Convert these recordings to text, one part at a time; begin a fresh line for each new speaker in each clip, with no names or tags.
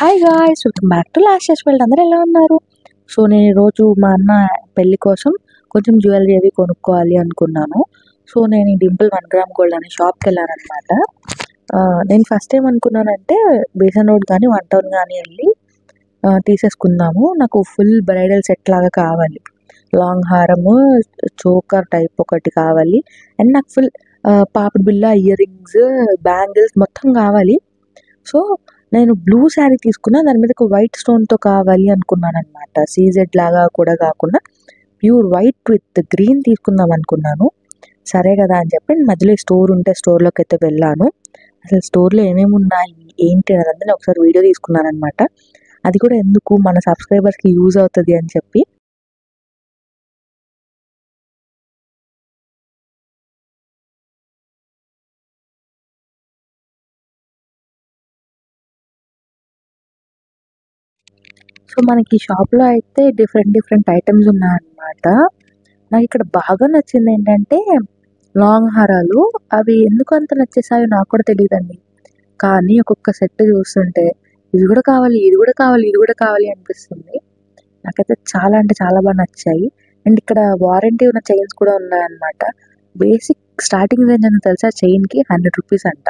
Hi guys, welcome back to last days world. అందరూ ఎలా ఉన్నారు? సో నేను ఈరోజు మా అన్న పెళ్లి కోసం కొంచెం జ్యువెలరీ అవి కొనుక్కోవాలి అనుకున్నాను. సో నేను ఈ డింపుల్ 1 గ్రామ్ గోల్డ్ అనే షాప్కి వెళ్ళాను అనమాట. నేను ఫస్ట్ ఏమనుకున్నానంటే బేసన్ రోడ్ కానీ 1 టౌన్ కానీ వెళ్ళి తీసేసుకుందాము. నాకు ఫుల్ బ్రైడల్ సెట్ లాగా కావాలి. లాంగ్ హారము, చోకర్ టైప్ ఒకటి కావాలి. అండ్ నాకు ఫుల్ పాపిడి బిళ్ళ, ఇయర్ రింగ్స్, బ్యాంగిల్స్ మొత్తం కావాలి. సో నేను బ్లూ శారీ తీసుకున్నా, దాని మీద ఒక వైట్ స్టోన్తో కావాలి అనుకున్నాను అనమాట. సీజెడ్ లాగా కూడా కాకుండా ప్యూర్ వైట్ విత్ గ్రీన్ తీసుకుందాం అనుకున్నాను. సరే కదా అని చెప్పి మధ్యలో స్టోర్ ఉంటే స్టోర్లోకి అయితే వెళ్ళాను. అసలు స్టోర్లో ఏమేమి ఉన్నాయి ఏంటి అదంతా నేను ఒకసారి వీడియో తీసుకున్నాను అనమాట. అది కూడా ఎందుకు మన సబ్స్క్రైబర్స్కి యూజ్ అవుతుంది అని చెప్పి. సో మనకి షాప్లో అయితే డిఫరెంట్ ఐటమ్స్ ఉన్నాయన్నమాట. నాకు ఇక్కడ బాగా నచ్చింది ఏంటంటే లాంగ్ హారాలు. అవి ఎందుకు అంత నచ్చేసాయో నాకు కూడా తెలియదండి. కానీ ఒక్కొక్క సెట్ చూస్తుంటే ఇది కూడా కావాలి, ఇది కూడా కావాలి, ఇది కూడా కావాలి అనిపిస్తుంది. నాకైతే చాలా అంటే చాలా బాగా నచ్చాయి. అండ్ ఇక్కడ వారంటీ ఉన్న చైన్స్ కూడా ఉన్నాయన్నమాట. బేసిక్ స్టార్టింగ్ రేంజ్ అని తెలుసా చైన్కి 100 రూపీస్ అంట.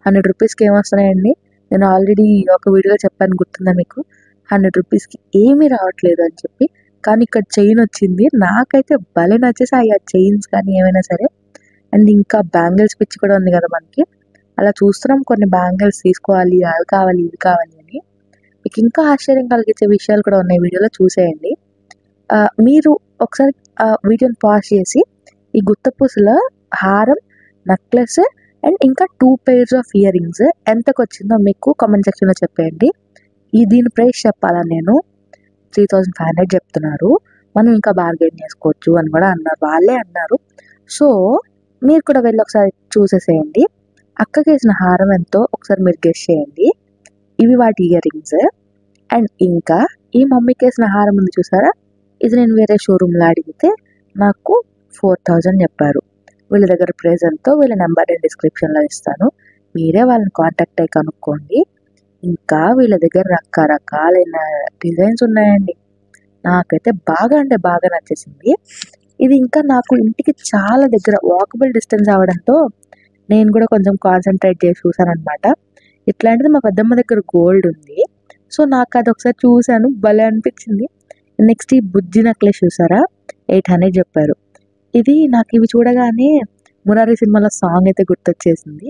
100 రూపీస్కి ఏమొస్తున్నాయండి? నేను ఆల్రెడీ ఒక వీడియోలో చెప్పాను, గుర్తుందా మీకు? 100 రూపీస్కి ఏమీ రావట్లేదు అని చెప్పి. కానీ ఇక్కడ చైన్ వచ్చింది, నాకైతే భలే నచ్చేసాయి ఆ చైన్స్ కానీ ఏమైనా సరే. అండ్ ఇంకా బ్యాంగిల్స్ పిచ్చి కూడా ఉంది కదా మనకి. అలా చూస్తున్నాం కొన్ని బ్యాంగిల్స్ తీసుకోవాలి, అది కావాలి, ఇది కావాలి అని. మీకు ఇంకా ఆశ్చర్యం కలిగించే విషయాలు కూడా ఉన్నాయి, వీడియోలో చూసేయండి. మీరు ఒకసారి వీడియోని పాజ్ చేసి ఈ గుత్తపూసల హారం, నెక్లెస్ అండ్ ఇంకా 2 pairs ఆఫ్ ఇయర్ రింగ్స్ ఎంతకు వచ్చిందో మీకు కామెంట్ సెక్షన్లో చెప్పేయండి. దీని ప్రైస్ చెప్పాలా? నేను 3500 చెప్తున్నారు, మనం ఇంకా బార్గెన్ చేసుకోవచ్చు అని కూడా అన్నారు, వాళ్ళే అన్నారు. సో మీరు కూడా వెళ్ళి ఒకసారి చూసేసేయండి. అక్కకి వేసిన హారం ఎంతో ఒకసారి మీరు గెస్ చేయండి. ఇవి వాటి ఇయర్ రింగ్స్. అండ్ ఇంకా ఈ మమ్మీకి వేసిన హారం ఉంది చూసారా, ఇది నేను వేరే షోరూమ్లో అడిగితే నాకు 4000 చెప్పారు. వీళ్ళ దగ్గర ప్రైస్ ఎంతో వీళ్ళ నెంబర్ నేను డిస్క్రిప్షన్లో ఇస్తాను, మీరే వాళ్ళని కాంటాక్ట్ అయ్యి కనుక్కోండి. ఇంకా వీళ్ళ దగ్గర రకరకాలైన డిజైన్స్ ఉన్నాయండి. నాకైతే బాగా అంటే బాగా నచ్చేసింది. ఇది ఇంకా నాకు ఇంటికి చాలా దగ్గర, వాకబుల్ డిస్టెన్స్ అవడంతో నేను కూడా కొంచెం కాన్సన్ట్రేట్ చేసి చూసాను అనమాట. ఇట్లాంటిది మా పెద్దమ్మ దగ్గర గోల్డ్ ఉంది. సో నాకు అది ఒకసారి చూశాను, భలే అనిపించింది. నెక్స్ట్ ఈ బుజ్జి నెక్లెస్ చూసారా, 800 చెప్పారు. ఇది నాకు ఇవి చూడగానే మురారి సినిమాలో సాంగ్ అయితే గుర్తొచ్చేసింది.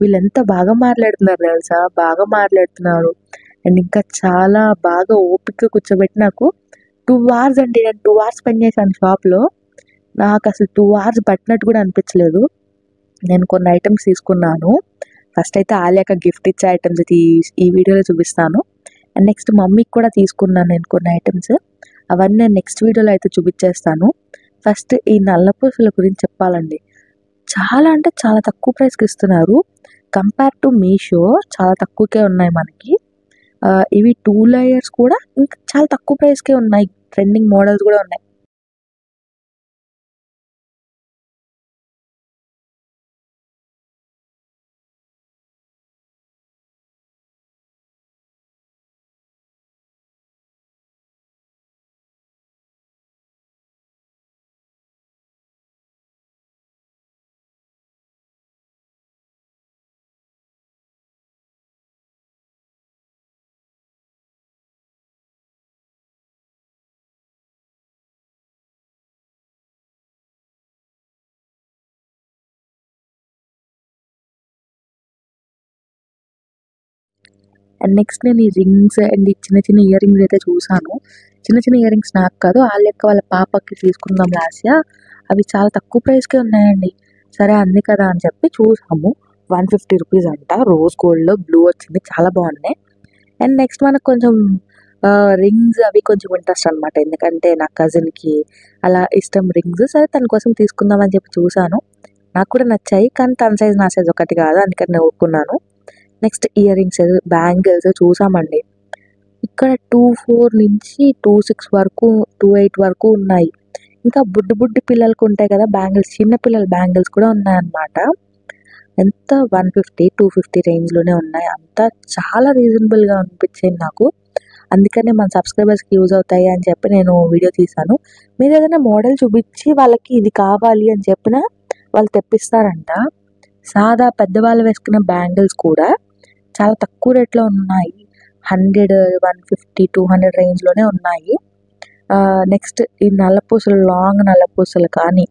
వీళ్ళు ఎంత బాగా మాట్లాడుతున్నారు తెలుసా, బాగా మాట్లాడుతున్నారు. అండ్ ఇంకా చాలా బాగా ఓపిక కూర్చోబెట్టి నాకు 2 hours అండి, నేను 2 hours స్పెండ్ చేశాను షాప్లో. నాకు అసలు 2 hours పట్టినట్టు కూడా అనిపించలేదు. నేను కొన్ని ఐటమ్స్ తీసుకున్నాను. ఫస్ట్ అయితే ఆలియాక గిఫ్ట్ ఇచ్చే ఐటమ్స్ అయితే ఈ వీడియోలో చూపిస్తాను. అండ్ నెక్స్ట్ మమ్మీకి కూడా తీసుకున్నాను నేను కొన్ని ఐటమ్స్, అవన్నీ నేను నెక్స్ట్ వీడియోలో అయితే చూపించేస్తాను. ఫస్ట్ ఈ నల్ల పూసల గురించి చెప్పాలండి. చాలా అంటే చాలా తక్కువ ప్రైస్కి ఇస్తున్నారు. కంపేర్ టు మీషో చాలా తక్కువకే ఉన్నాయి మనకి. ఇవి 2 layers కూడా ఇంకా చాలా తక్కువ ప్రైస్కే ఉన్నాయి. ట్రెండింగ్ మోడల్స్ కూడా ఉన్నాయి. అండ్ నెక్స్ట్ నేను ఈ రింగ్స్ అండ్ ఈ చిన్న ఇయర్ రింగ్స్ అయితే చూసాను. చిన్న ఇయర్ రింగ్స్ నాకు కాదు, ఆ లెక్క వాళ్ళ పాపకి తీసుకుందాం లాస్ట్ ఇయర్. అవి చాలా తక్కువ ప్రైస్కే ఉన్నాయండి. సరే అంది కదా అని చెప్పి చూసాము. 150 రూపీస్ అంట. రోజ్ గోల్డ్లో బ్లూ వచ్చింది, చాలా బాగున్నాయి. అండ్ నెక్స్ట్ మనకు కొంచెం రింగ్స్ అవి కొంచెం ఇంట్రెస్ట్ అనమాట, ఎందుకంటే నా కజిన్కి అలా ఇష్టం రింగ్స్. సరే తన కోసం తీసుకుందాం అని చెప్పి చూసాను, నాకు కూడా నచ్చాయి. కానీ తన సైజ్ నా సైజ్ ఒకటి కాదు, అందుకని నేను ఒప్పుకున్నాను. నెక్స్ట్ ఇయర్ రింగ్స్, బ్యాంగిల్స్ చూసామండి. ఇక్కడ 24 నుంచి 26 వరకు, 28 వరకు ఉన్నాయి. ఇంకా బుడ్డి పిల్లలకు ఉంటాయి కదా బ్యాంగిల్స్, చిన్న పిల్లల బ్యాంగిల్స్ కూడా ఉన్నాయన్నమాట. ఎంత 150-250 రేంజ్లోనే ఉన్నాయి. అంతా చాలా రీజనబుల్గా అనిపించింది నాకు. అందుకనే మన సబ్స్క్రైబర్స్కి యూజ్ అవుతాయి అని చెప్పి నేను వీడియో తీశాను. మీరు ఏదైనా మోడల్ చూపించి వాళ్ళకి ఇది కావాలి అని చెప్పినా వాళ్ళు తెప్పిస్తారంట. సాదా పెద్దవాళ్ళు వేసుకున్న బ్యాంగిల్స్ కూడా చాలా తక్కువ రేట్లో ఉన్నాయి. 100, 150, 200 రేంజ్లోనే ఉన్నాయి. నెక్స్ట్ ఈ నల్లపూసలు, లాంగ్ నల్లపూసలు కానీ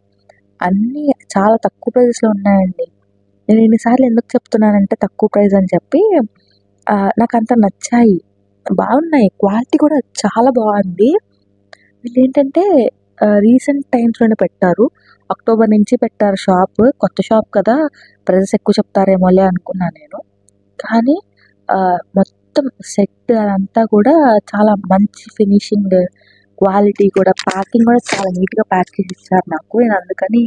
అన్నీ చాలా తక్కువ ప్రైస్లో ఉన్నాయండి. నేను ఎన్నిసార్లు ఎందుకు చెప్తున్నానంటే తక్కువ ప్రైస్ అని చెప్పి, నాకు అంత నచ్చాయి, బాగున్నాయి, క్వాలిటీ కూడా చాలా బాగుంది. వీళ్ళు ఏంటంటే రీసెంట్ టైమ్స్లోనే పెట్టారు, అక్టోబర్ నుంచి పెట్టారు షాప్. కొత్త షాప్ కదా, ప్రైజెస్ ఎక్కువ చెప్తారేమోలే అనుకున్నాను నేను. కానీ మొత్తం సెట్ అదంతా కూడా చాలా మంచి ఫినిషింగ్, క్వాలిటీ కూడా, ప్యాకింగ్ కూడా చాలా నీట్గా ప్యాక్ చేసి ఇచ్చారు నాకు. నేను అందుకని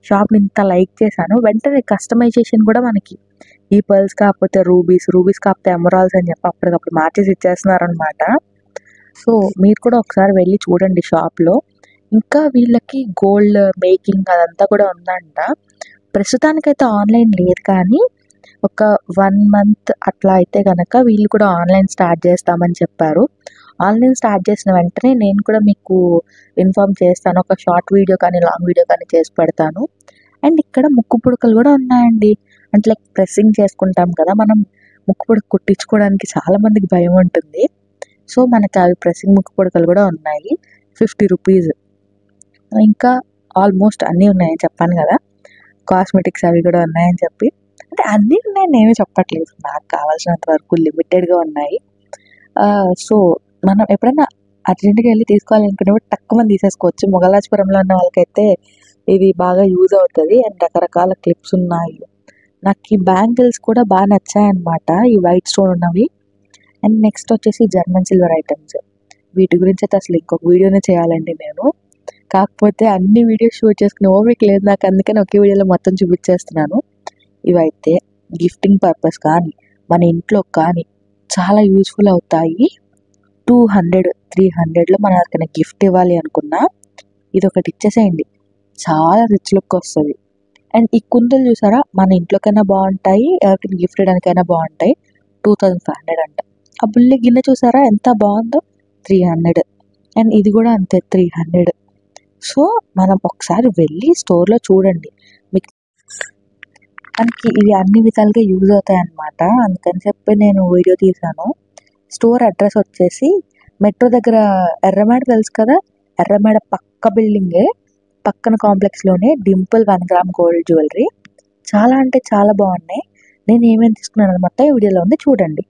షాప్ని ఇంత లైక్ చేశాను. వెంటనే కస్టమైజేషన్ కూడా మనకి ఈ పర్ల్స్ కాకపోతే రూబీస్ కాకపోతే ఎమరాల్స్ అని చెప్పి అప్పటికప్పుడు మార్చేసి ఇచ్చేస్తున్నారనమాట. సో మీరు కూడా ఒకసారి వెళ్ళి చూడండి షాప్లో. ఇంకా వీళ్ళకి గోల్డ్ మేకింగ్ అదంతా కూడా ఉందంట. ప్రస్తుతానికైతే ఆన్లైన్ లేదు, కానీ ఒక 1 month అట్లా అయితే కనుక వీళ్ళు కూడా ఆన్లైన్ స్టార్ట్ చేస్తామని చెప్పారు. ఆన్లైన్ స్టార్ట్ చేసిన వెంటనే నేను కూడా మీకు ఇన్ఫార్మ్ చేస్తాను. ఒక షార్ట్ వీడియో కానీ లాంగ్ వీడియో కానీ చేసి పెడతాను. అండ్ ఇక్కడ ముక్కు పుడకలు కూడా ఉన్నాయండి. అంటే లైక్ ప్రెస్సింగ్ చేసుకుంటాం కదా మనం, ముక్కు పుడక కుట్టించుకోవడానికి చాలామందికి భయం ఉంటుంది. సో మనకి అవి ప్రెస్సింగ్ ముక్కు పుడకలు కూడా ఉన్నాయి, 50 రూపీస్. ఇంకా ఆల్మోస్ట్ అన్నీ ఉన్నాయని చెప్పాను కదా, కాస్మెటిక్స్ అవి కూడా ఉన్నాయని చెప్పి. అంటే అన్నీ ఉన్నాయి నేనే చెప్పట్లేదు, నాకు కావాల్సినంత వరకు లిమిటెడ్గా ఉన్నాయి. సో మనం ఎప్పుడైనా అర్జెంట్గా వెళ్ళి తీసుకోవాలనుకున్నప్పుడు తక్కువ మంది తీసేసుకోవచ్చు. మొగలాజ్పురంలో ఉన్న వాళ్ళకైతే ఇది బాగా యూజ్ అవుతుంది. అండ్ రకరకాల క్లిప్స్ ఉన్నాయి. నాకు ఈ బ్యాంగిల్స్ కూడా బాగా నచ్చాయన్నమాట, ఈ వైట్ స్టోన్ ఉన్నవి. అండ్ నెక్స్ట్ వచ్చేసి జర్మన్ సిల్వర్ ఐటమ్స్. వీటి గురించి అయితే అసలు ఇంకొక వీడియోనే చేయాలండి నేను. కాకపోతే అన్ని వీడియోస్ షూట్ చేసుకునే ఓపిక లేదు నాకు, అందుకని ఒకే వీడియోలో మొత్తం చూపించేస్తున్నాను. ఇవైతే గిఫ్టింగ్ పర్పస్ కానీ మన ఇంట్లో కానీ చాలా యూస్ఫుల్ అవుతాయి. 200-300లో మనం ఎవరికైనా గిఫ్ట్ ఇవ్వాలి అనుకున్నా ఇది ఒకటి ఇచ్చేసేయండి, చాలా రిచ్ లుక్ వస్తుంది. అండ్ ఈ కుందలు చూసారా, మన ఇంట్లోకైనా బాగుంటాయి, ఎవరికైనా గిఫ్ట్ ఇవ్వడానికైనా బాగుంటాయి. 2500 అంట. ఆ బుల్లి గిన్నె చూసారా ఎంత బాగుందో, 300. అండ్ ఇది కూడా అంతే, 300. సో మనం ఒకసారి వెళ్ళి స్టోర్లో చూడండి, మీకు మనకి ఇవి అన్ని విధాలుగా యూజ్ అవుతాయి అన్నమాట. అందుకని చెప్పి నేను వీడియో తీశాను. స్టోర్ అడ్రస్ వచ్చేసి మెట్రో దగ్గర ఎర్రమేడ తెలుసు కదా, ఎర్రమేడ పక్క బిల్డింగే, పక్కన కాంప్లెక్స్లోనే డింపుల్ 1 గ్రామ్ గోల్డ్ జ్యువెలరీ. చాలా అంటే చాలా బాగున్నాయి. నేను ఏమేమి తీసుకున్నాను మొత్తం ఈ వీడియోలో ఉంది చూడండి.